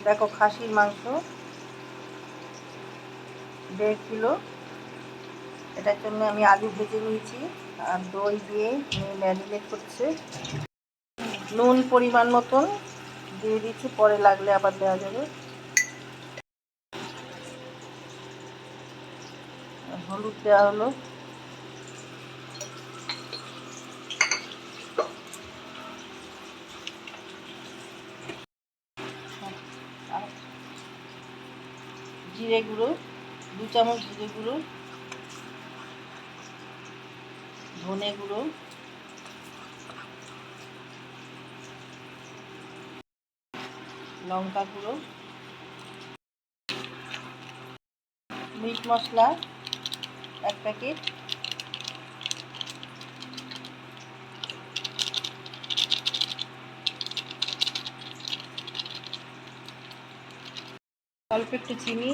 দেখো খাসির মাংস 1.5 কিলো। এটার জন্য আমি আলু ভেজে নিয়েছি আর দই দিয়ে ম্যারিনেট করছে। নুন পরিমাণ মতন দিয়ে দিচ্ছি, পরে লাগলে আবার দেওয়া যাবে। হলুদ দেওয়া হলো। জিরে গুঁড়ো 2 চামচ, জিরে গুঁড়ো, ধনে গুঁড়ো, লঙ্কা গুঁড়ো, মিট মশলা 1 প্যাকেট, অল্প একটু চিনি।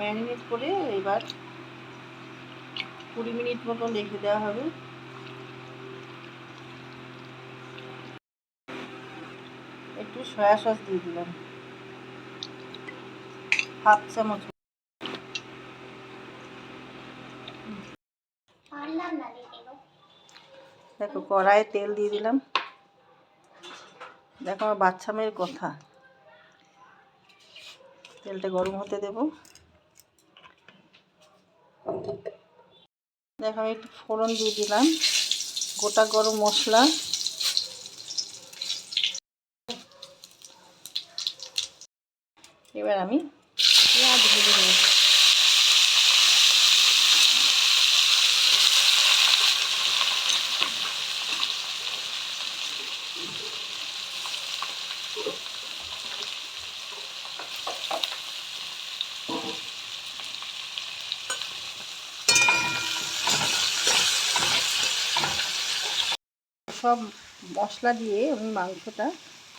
ম্যারিনেট করে এবার 20 মিনিট মতন রেখে দেওয়া হবে। একটু সয়া সস দিয়ে দিলাম, 1/2 চামচ। দেখো কড়াইয়ে তেল দিয়ে দিলাম। দেখো আমার বাচ্চা মেয়ের কথা, তেলটা গরম হতে দেব। দেখো আমি একটু ফোড়ন দিয়ে দিলাম, গোটা গরম মশলা, এবার আমি পেঁয়াজ ভেজে নেব। সব মশলা দিয়ে আমি মাংসটা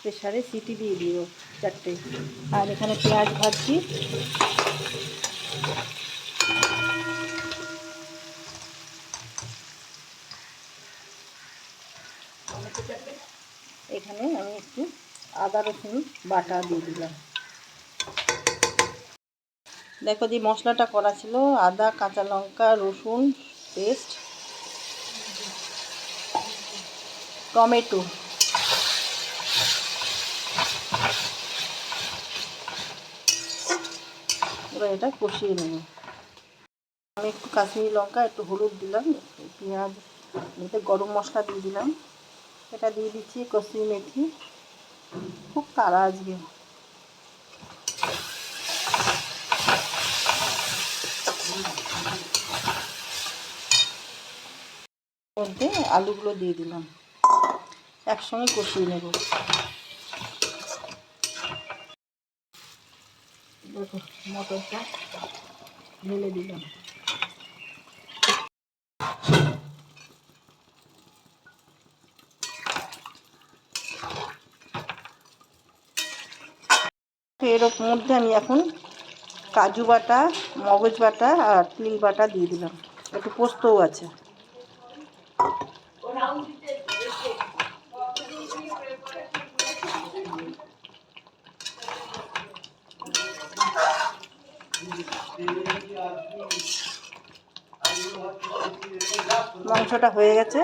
প্রেসারে সিটি দিয়ে দিব 4টে। আর এখানে পেঁয়াজ ভাজছি। এখানে আমি একটু আদা রসুন বাটা দিয়ে দিলাম। দেখো যে মশলাটা করা ছিল, আদা, কাঁচা লঙ্কা, রসুন পেস্ট, টমেটো, এবার এটা কষিয়ে নেব। আমি একটু কাশ্মীরি লঙ্কা, একটু হলুদ দিলাম, পেঁয়াজ, এতে গরম মশলা দিয়ে দিলাম। এটা দিয়ে দিচ্ছি কসুরি মেথি। খুব তাড়া আজকে। মধ্যে আলুগুলো দিয়ে দিলাম, একসঙ্গে কষিয়ে নেব। দেখো মটরটা ঢেলে দিলাম। এর মধ্যে আমি এখন কাজু বাটা, মগজ বাটা আর তিল বাটা দিয়ে দিলাম। একটু পোস্তও আছে। মাংসটা হয়ে গেছে।